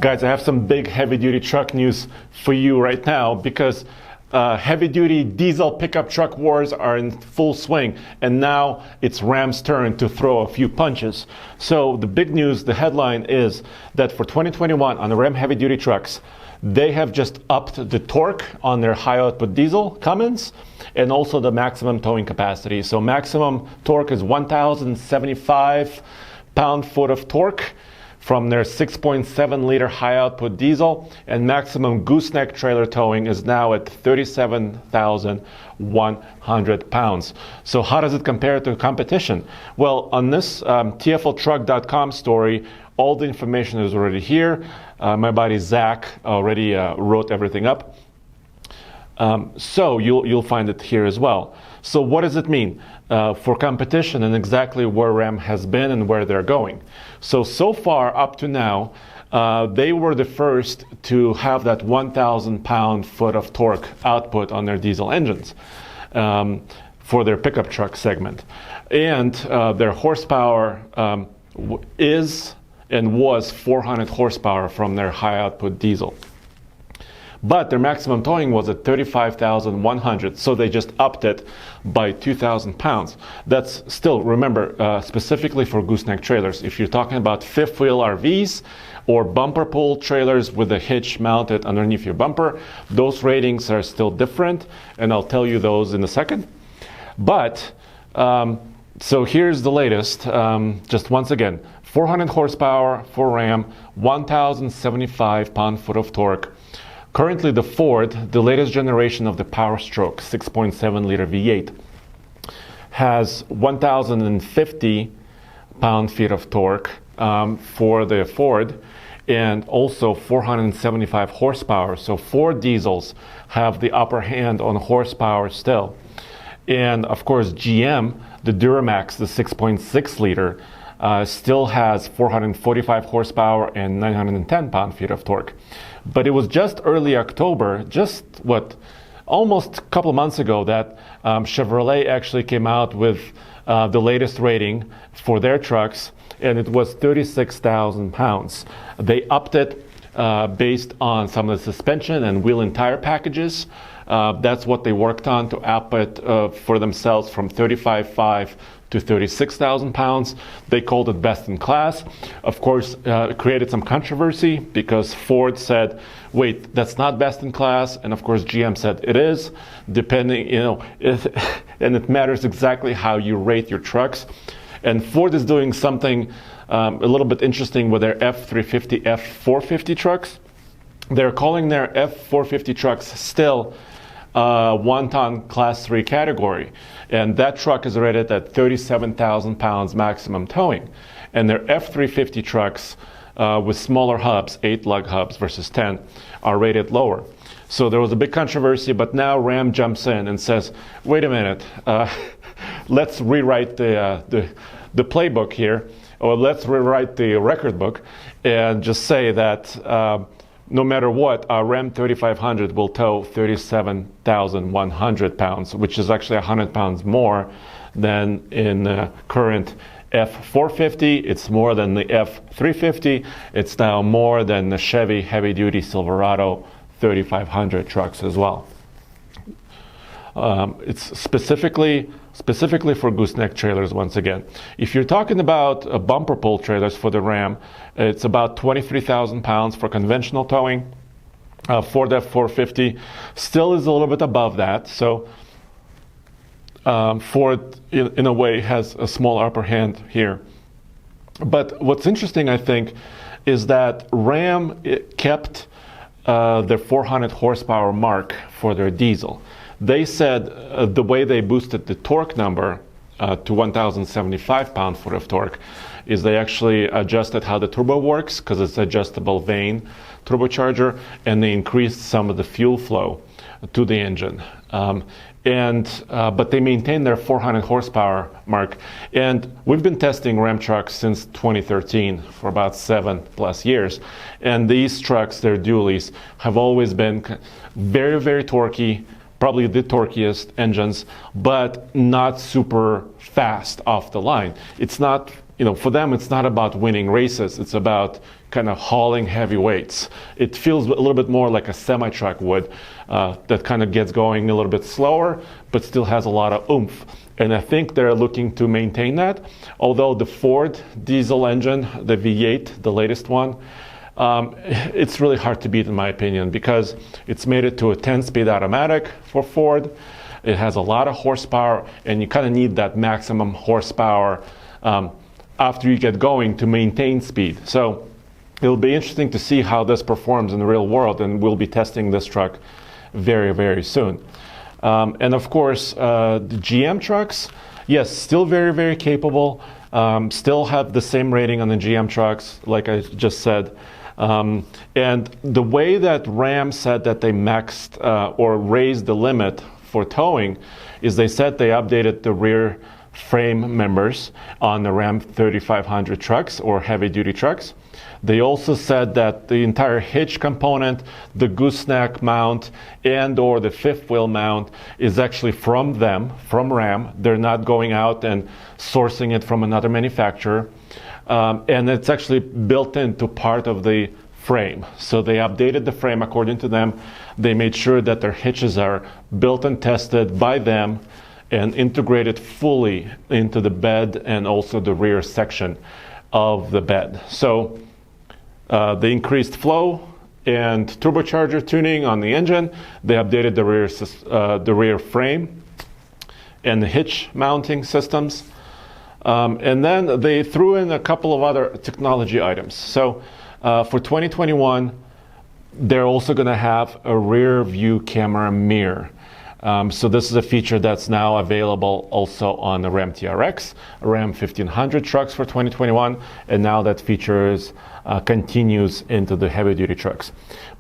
Guys, I have some big heavy-duty truck news for you right now because heavy-duty diesel pickup truck wars are in full swing, and now it's Ram's turn to throw a few punches. So the big news, the headline is that for 2021 on the Ram heavy-duty trucks, they have just upped the torque on their high-output diesel Cummins and also the maximum towing capacity. So maximum torque is 1,075 pound-foot of torque from their 6.7 liter high output diesel, and maximum gooseneck trailer towing is now at 37,100 pounds. So how does it compare to competition? Well, on this TFLtruck.com story, all the information is already here. My buddy Zach already wrote everything up. So you'll find it here as well. So what does it mean for competition and exactly where Ram has been and where they're going? So far up to now, they were the first to have that 1,000 pound-foot of torque output on their diesel engines for their pickup truck segment. And their horsepower is and was 400 horsepower from their high output diesel. But their maximum towing was at 35,100, so they just upped it by 2,000 pounds. That's still, remember, specifically for gooseneck trailers. If you're talking about fifth wheel RVs or bumper pull trailers with a hitch mounted underneath your bumper, those ratings are still different, and I'll tell you those in a second. But, so here's the latest, just once again, 400 horsepower for Ram, 1,075 pound-foot of torque. Currently, the Ford, the latest generation of the Power Stroke 6.7 liter V8, has 1,050 pound-feet of torque for the Ford, and also 475 horsepower. So Ford diesels have the upper hand on horsepower still. And of course, GM, the Duramax, the 6.6 liter, still has 445 horsepower and 910 pound-feet of torque. But it was just early October, almost a couple of months ago, that Chevrolet actually came out with the latest rating for their trucks, and it was 36,000 pounds. They upped it based on some of the suspension and wheel and tire packages. That's what they worked on to up it for themselves from 35,500 to 36,000 pounds. They called it best in class. Of course, it created some controversy because Ford said, wait, that's not best in class. And of course, GM said it is, depending, and it matters exactly how you rate your trucks. And Ford is doing something a little bit interesting with their F350, F450 trucks. They're calling their F450 trucks still one-ton Class 3 category, and that truck is rated at 37,000 pounds maximum towing. And their F350 trucks with smaller hubs, 8 lug hubs versus 10, are rated lower. So there was a big controversy, but now Ram jumps in and says, wait a minute, let's rewrite the playbook here, or let's rewrite the record book and just say that no matter what, our Ram 3500 will tow 37,100 pounds, which is actually 100 pounds more than in the current F450. It's more than the F350. It's now more than the Chevy heavy-duty Silverado 3500 trucks as well. It's specifically for gooseneck trailers once again. If you're talking about bumper pull trailers for the Ram, it's about 23,000 pounds for conventional towing. Ford F450 still is a little bit above that. So Ford, in a way, has a small upper hand here. But what's interesting, I think, is that Ram kept their 400 horsepower mark for their diesel. They said the way they boosted the torque number to 1,075 pound-foot of torque is they actually adjusted how the turbo works, because it's adjustable vane turbocharger, and they increased some of the fuel flow to the engine. But they maintained their 400 horsepower mark. And we've been testing Ram trucks since 2013 for about 7+ years. And these trucks, their dualies, have always been very, very torquey, probably the torquiest engines, but not super fast off the line. It's not, for them, it's not about winning races. It's about kind of hauling heavy weights. It feels a little bit more like a semi-truck would, that kind of gets going a little bit slower, but still has a lot of oomph. And I think they're looking to maintain that. Although the Ford diesel engine, the V8, the latest one, it's really hard to beat in my opinion, because it's made it to a 10-speed automatic for Ford. It has a lot of horsepower, and you kind of need that maximum horsepower after you get going to maintain speed. So it'll be interesting to see how this performs in the real world, and we'll be testing this truck very, very soon. And of course, the GM trucks, yes, still very, very capable, still have the same rating on the GM trucks, like I just said. And the way that Ram said that they maxed or raised the limit for towing is they said they updated the rear frame members on the Ram 3500 trucks or heavy-duty trucks. They also said that the entire hitch component, the gooseneck mount, and or the fifth wheel mount is actually from them, from Ram. They're not going out and sourcing it from another manufacturer. And it's actually built into part of the frame. So they updated the frame according to them. They made sure that their hitches are built and tested by them and integrated fully into the bed and also the rear section of the bed. So they increased flow and turbocharger tuning on the engine. They updated the rear frame and the hitch mounting systems. And then they threw in a couple of other technology items. So for 2021, they're also going to have a rear view camera mirror. So this is a feature that's now available also on the Ram TRX, Ram 1500 trucks for 2021, and now that feature continues into the heavy-duty trucks.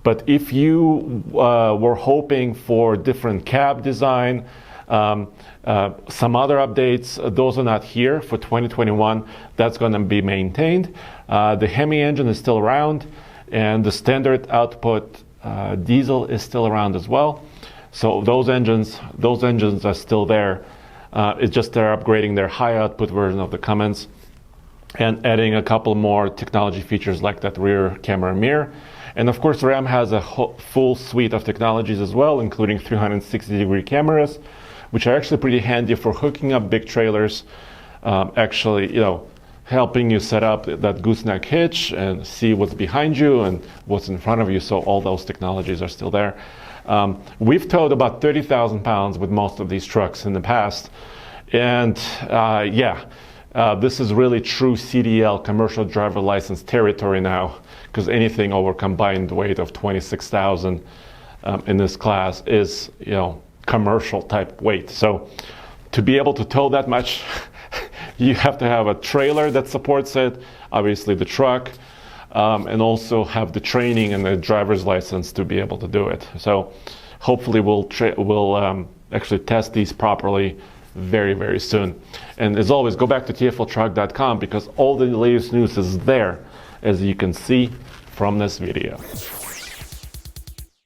But if you were hoping for different cab design, some other updates, those are not here for 2021. That's going to be maintained. The Hemi engine is still around, and the standard output diesel is still around as well. So those engines are still there. It's just they're upgrading their high output version of the Cummins and adding a couple more technology features like that rear camera mirror. And of course, Ram has a full suite of technologies as well, including 360-degree cameras, which are actually pretty handy for hooking up big trailers, helping you set up that gooseneck hitch and see what's behind you and what's in front of you. So all those technologies are still there. We've towed about 30,000 pounds with most of these trucks in the past. And this is really true CDL, commercial driver license territory now, because anything over combined weight of 26,000 in this class is, commercial type weight. So to be able to tow that much, you have to have a trailer that supports it, obviously the truck, and also have the training and the driver's license to be able to do it. So hopefully we'll actually test these properly very, very soon. And as always, go back to TFLtruck.com because all the latest news is there, as you can see from this video.